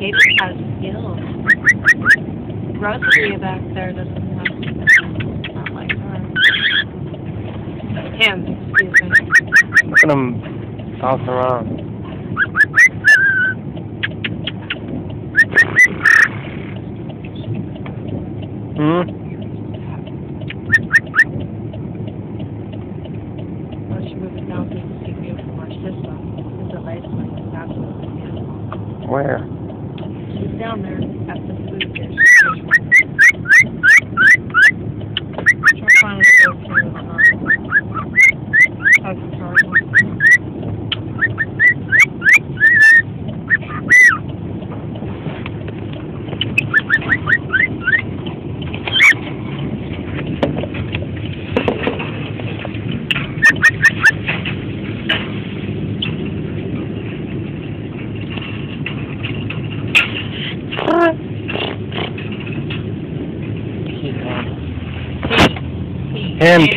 Cadence has skills. Rosalie back there doesn't have not like her. Him, excuse me. Look at him toss around. Hmm? Well, she moved it down so you can see beautiful. Watch this one. This is a lace one. It's absolutely beautiful. Where? She's down there at the food dish. Try finding the good food or not. That's the hard one. Him.